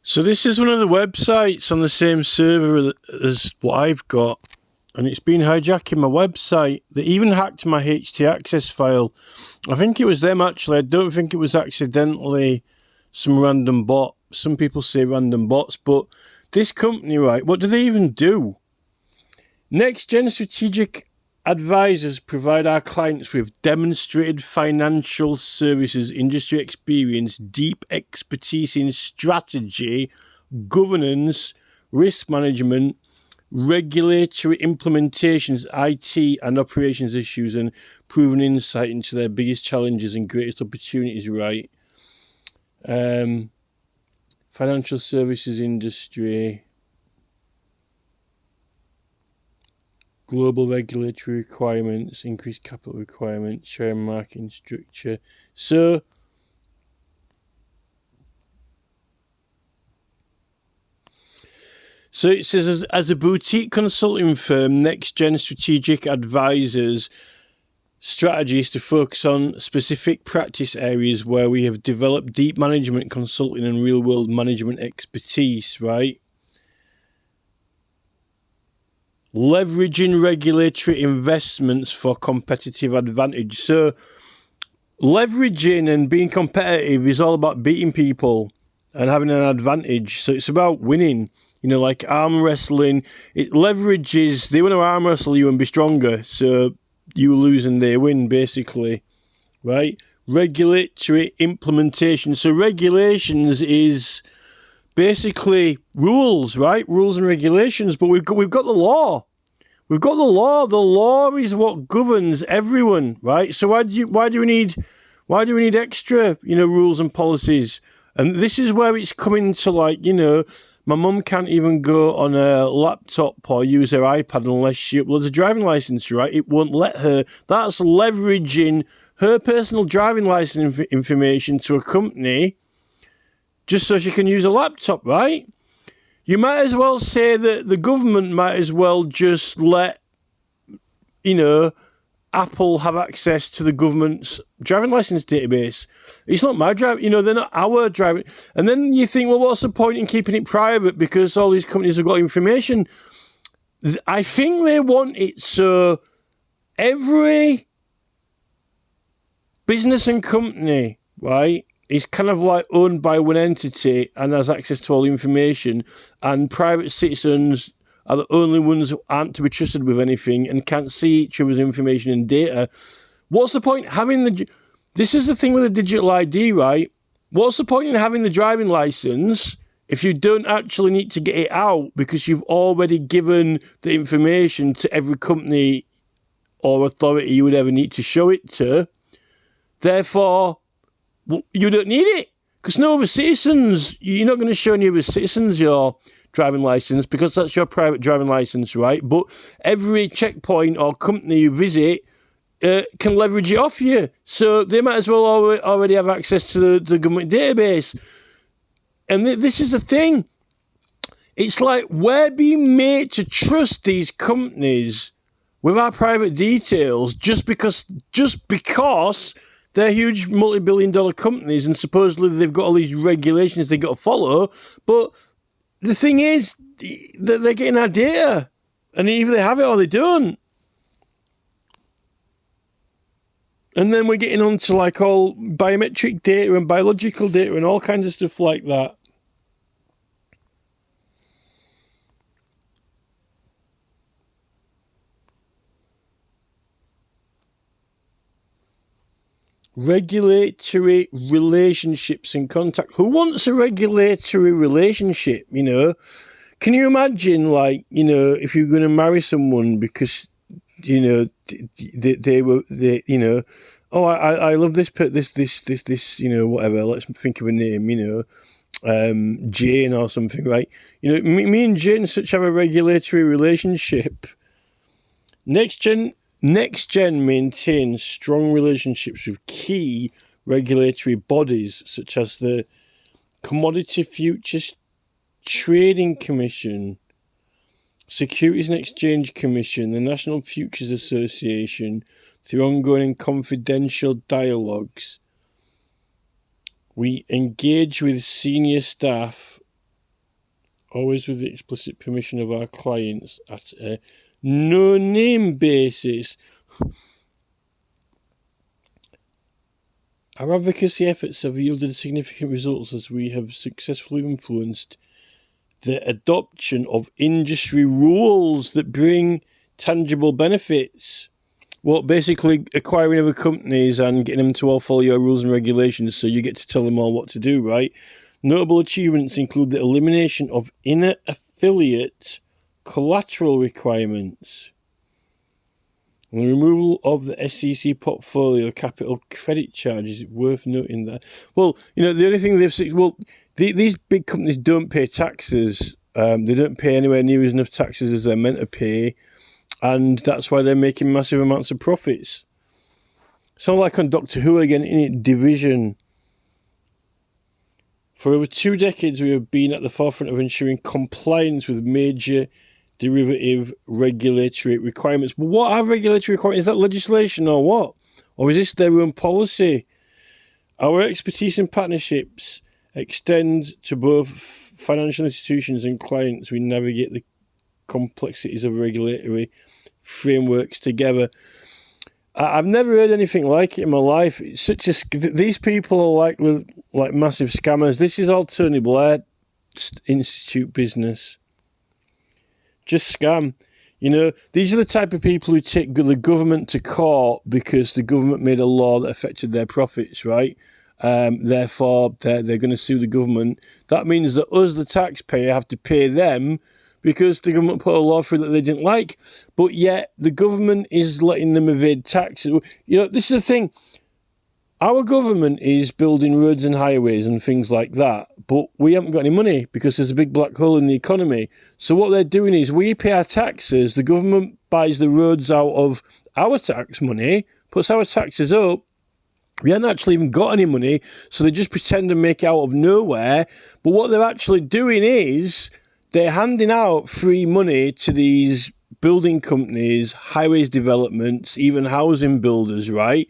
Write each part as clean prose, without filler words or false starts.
So this is one of the websites on the same server as what I've got, and it's been hijacking my website. They even hacked my htaccess file. I think it was them actually. I don't think it was accidentally some random bot. Some people say random bots, but this company, right, what do they even do? NextGen Strategic Advisors provide our clients with demonstrated financial services industry experience, deep expertise in strategy, governance, risk management, regulatory implementations, IT and operations issues, and proven insight into their biggest challenges and greatest opportunities, right? Financial services industry, global regulatory requirements, increased capital requirements, share marketing structure. So it says, as a boutique consulting firm, NextGen Strategic Advisors strategy is to focus on specific practice areas where we have developed deep management consulting and real-world management expertise, right? Leveraging regulatory investments for competitive advantage. So leveraging and being competitive is all about beating people and having an advantage. So it's about winning. You know, like arm wrestling, it leverages, they want to arm wrestle you and be stronger. So you lose and they win, basically, right? Regulatory implementation. So regulations is basically rules, right? Rules and regulations, but we've got the law. We've got the law. The law is what governs everyone, right? So why do we need extra, rules and policies? And this is where it's coming to, like, my mum can't even go on a laptop or use her iPad unless she uploads a driving license, right? It won't let her. That's leveraging her personal driving license information to a company just so she can use a laptop, right? You might as well say that the government might as well just let, Apple have access to the government's driving license database. It's not my driving, they're not our driving. And then you think, well, what's the point in keeping it private because all these companies have got information? I think they want it so every business and company, right, is kind of like owned by one entity and has access to all the information, and private citizens are the only ones who aren't to be trusted with anything and can't see each other's information and data. What's the point having this is the thing with the digital ID, right? What's the point in having the driving license if you don't actually need to get it out because you've already given the information to every company or authority you would ever need to show it to? Therefore, you don't need it because no other citizens, you're not going to show any other citizens your driving license because that's your private driving license, right? But every checkpoint or company you visit can leverage it off you. So they might as well already have access to the government database. And this is the thing. It's like we're being made to trust these companies with our private details just because they're huge multi-billion-dollar companies and supposedly they've got all these regulations they've got to follow. But the thing is that they're getting our data, and either they have it or they don't. And then we're getting onto like all biometric data and biological data and all kinds of stuff like that. Regulatory relationships and contact. Who wants a regulatory relationship, Can you imagine, like, if you're going to marry someone because, I love this, whatever, let's think of a name, Jane or something, right? Me and Jane such have a regulatory relationship. NextGen maintains strong relationships with key regulatory bodies such as the Commodity Futures Trading Commission, Securities and Exchange Commission, the National Futures Association, through ongoing and confidential dialogues. We engage with senior staff always with the explicit permission of our clients at a no-name basis. Our advocacy efforts have yielded significant results as we have successfully influenced the adoption of industry rules that bring tangible benefits. Well, basically acquiring other companies and getting them to all follow your rules and regulations so you get to tell them all what to do, right? Notable achievements include the elimination of inner affiliate collateral requirements and the removal of the SEC portfolio capital credit charges. It's worth noting that. Well, the only thing they've said, these big companies don't pay taxes. They don't pay anywhere near as enough taxes as they're meant to pay, and that's why they're making massive amounts of profits. Sound like on Doctor Who again, in it, Division. For over 2 decades, we have been at the forefront of ensuring compliance with major derivative regulatory requirements. But what are regulatory requirements? Is that legislation or what? Or is this their own policy? Our expertise and partnerships extend to both financial institutions and clients. We navigate the complexities of regulatory frameworks together. I've never heard anything like it in my life. It's such these people are like massive scammers. This is all Tony Blair Institute business. Just scam. These are the type of people who take the government to court because the government made a law that affected their profits, right? Therefore, they're going to sue the government. That means that us, the taxpayer, have to pay them because the government put a law through that they didn't like. But yet, the government is letting them evade taxes. This is the thing. Our government is building roads and highways and things like that, but we haven't got any money because there's a big black hole in the economy. So what they're doing is we pay our taxes, the government buys the roads out of our tax money, puts our taxes up. We haven't actually even got any money, so they just pretend to make it out of nowhere. But what they're actually doing is they're handing out free money to these building companies, highways developments, even housing builders, right?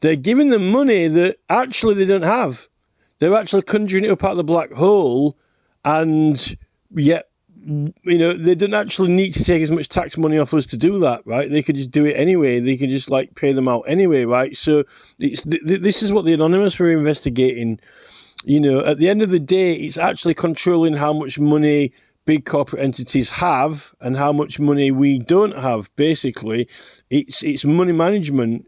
They're giving them money that actually they don't have. They're actually conjuring it up out of the black hole, and yet, they don't actually need to take as much tax money off us to do that, right? They could just do it anyway. They can just pay them out anyway, right? So this is what the Anonymous were investigating. At the end of the day, it's actually controlling how much money big corporate entities have and how much money we don't have. Basically, it's money management.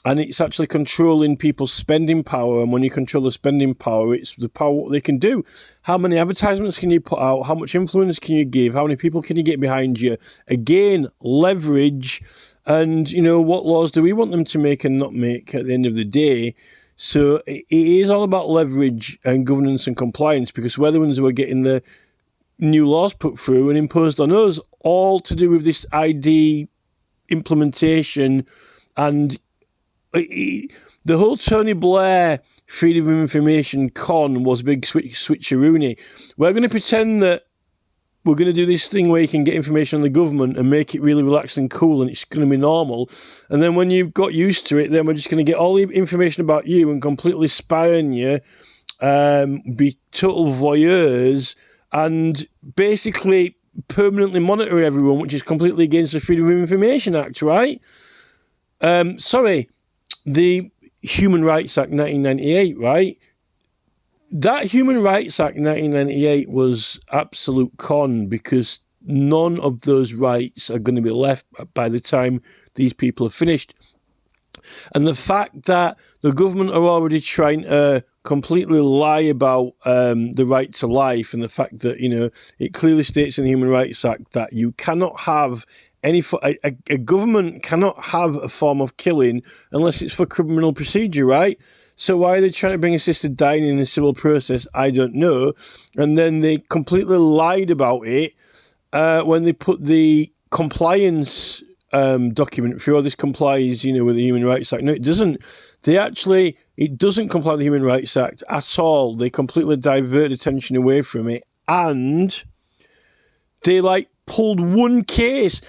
And it's actually controlling people's spending power. And when you control the spending power, it's the power what they can do. How many advertisements can you put out? How much influence can you give? How many people can you get behind you? Again, leverage. And, what laws do we want them to make and not make at the end of the day? So it is all about leverage and governance and compliance, because we're the ones who are getting the new laws put through and imposed on us, all to do with this ID implementation. And the whole Tony Blair Freedom of Information con was a big switcheroony. We're going to pretend that we're going to do this thing where you can get information on the government and make it really relaxed and cool, and it's going to be normal. And then when you've got used to it, then we're just going to get all the information about you and completely spy on you, be total voyeurs, and basically permanently monitor everyone, which is completely against the Freedom of Information Act, right? The Human Rights Act 1998, right? That Human Rights Act 1998 was absolute con, because none of those rights are going to be left by the time these people are finished. And the fact that the government are already trying to completely lie about the right to life, and the fact that, it clearly states in the Human Rights Act that you cannot have a government cannot have a form of killing unless it's for criminal procedure, right? So why are they trying to bring assisted dying in a civil process? I don't know. And then they completely lied about it when they put the compliance document through. All this complies, with the Human Rights Act. No, it doesn't. It doesn't comply with the Human Rights Act at all. They completely divert attention away from it, and they pulled one case.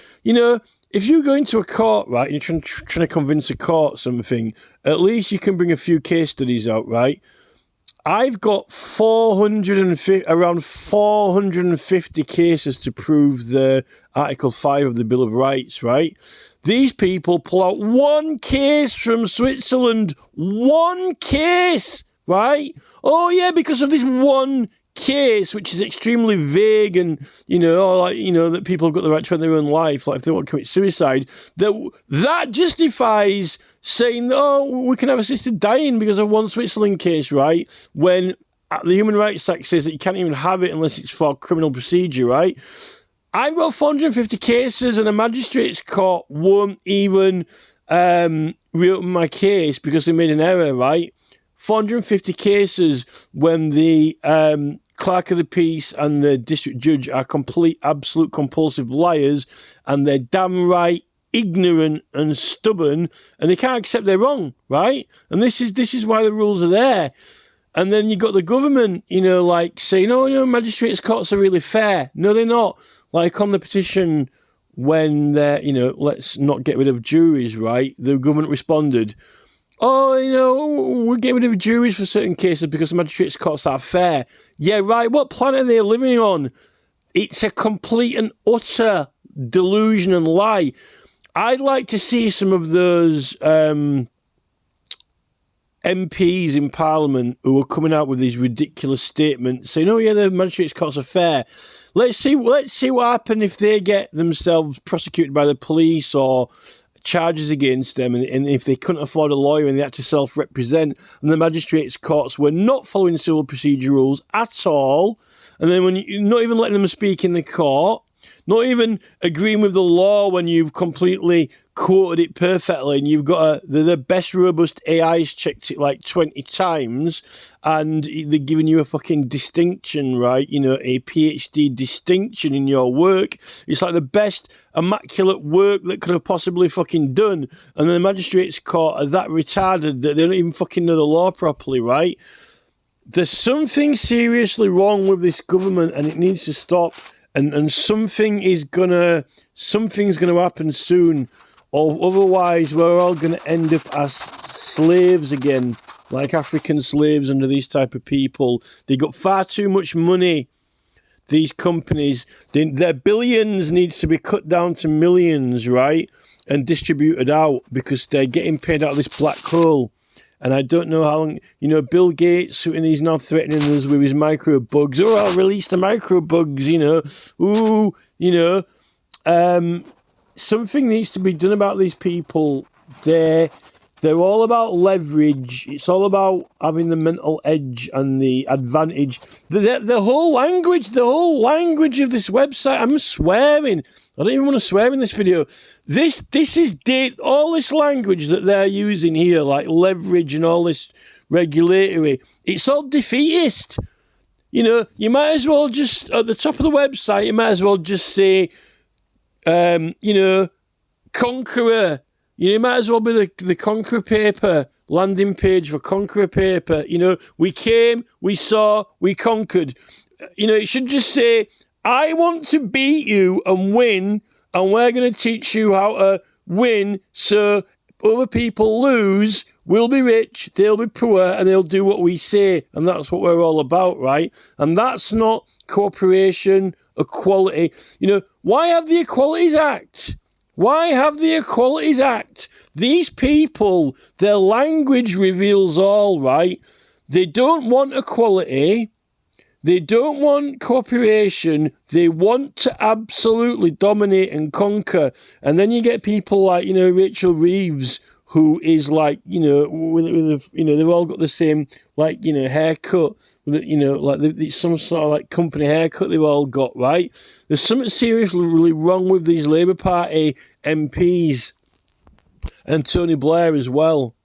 If you go into a court, right, and you're trying to convince a court something, at least you can bring a few case studies out, right? I've got around 450 cases to prove the Article 5 of the Bill of Rights, right? These people pull out one case from Switzerland. One case, right? Oh, yeah, because of this one case, which is extremely vague and, that people have got the right to end their own life, like if they want to commit suicide, that justifies saying, oh, we can have assisted dying because of one Switzerland case, right? When the Human Rights Act says that you can't even have it unless it's for criminal procedure, right? I've got 450 cases and a magistrate's court won't even reopen my case because they made an error, right? 450 cases when the clerk of the peace and the district judge are complete, absolute, compulsive liars, and they're damn right ignorant and stubborn, and they can't accept they're wrong, right? And this is why the rules are there. And then you got the government, saying, oh, magistrates' courts are really fair. No, they're not. Like on the petition when they're, let's not get rid of juries, right? The government responded, oh, we're getting rid of juries for certain cases because the magistrates' courts are fair. Yeah, right. What planet are they living on? It's a complete and utter delusion and lie. I'd like to see some of those MPs in Parliament who are coming out with these ridiculous statements saying, oh, yeah, the magistrates' courts are fair. Let's see what happens if they get themselves prosecuted by the police or charges against them, and if they couldn't afford a lawyer and they had to self-represent, and the magistrates' courts were not following civil procedure rules at all, and then when you not even letting them speak in the court, not even agreeing with the law when you've completely quoted it perfectly, and you've got the best robust AI's checked it like 20 times, and they're giving you a fucking distinction, right? A PhD distinction in your work. It's like the best immaculate work that could have possibly fucking done, and the magistrates' court are that retarded that they don't even fucking know the law properly, right? There's something seriously wrong with this government, and it needs to stop. And something's gonna happen soon, or otherwise we're all gonna end up as slaves again, like African slaves under these type of people. They got far too much money. These companies, their billions needs to be cut down to millions, right, and distributed out because they're getting paid out of this black hole. And I don't know how long, Bill Gates, and he's now threatening us with his micro bugs. Oh, I'll release the micro bugs, something needs to be done about these people. They're all about leverage. It's all about having the mental edge and the advantage. The whole language of this website. I'm swearing. I don't even want to swear in this video. This is all this language that they're using here, like leverage and all this regulatory. It's all defeatist. You might as well just at the top of the website. You might as well just say, Conqueror. You might as well be the Conqueror paper, landing page for Conqueror paper. We came, we saw, we conquered. It should just say, I want to beat you and win, and we're going to teach you how to win so other people lose, we'll be rich, they'll be poor, and they'll do what we say. And that's what we're all about, right? And that's not cooperation, equality. Why have the Equalities Act? Why have the Equalities Act? These people, their language reveals all, right? They don't want equality. They don't want cooperation. They want to absolutely dominate and conquer. And then you get people like, Rachel Reeves, who is like, they've all got the same, haircut, like some sort of like company haircut they've all got, right? There's something seriously really wrong with these Labour Party MPs and Tony Blair as well.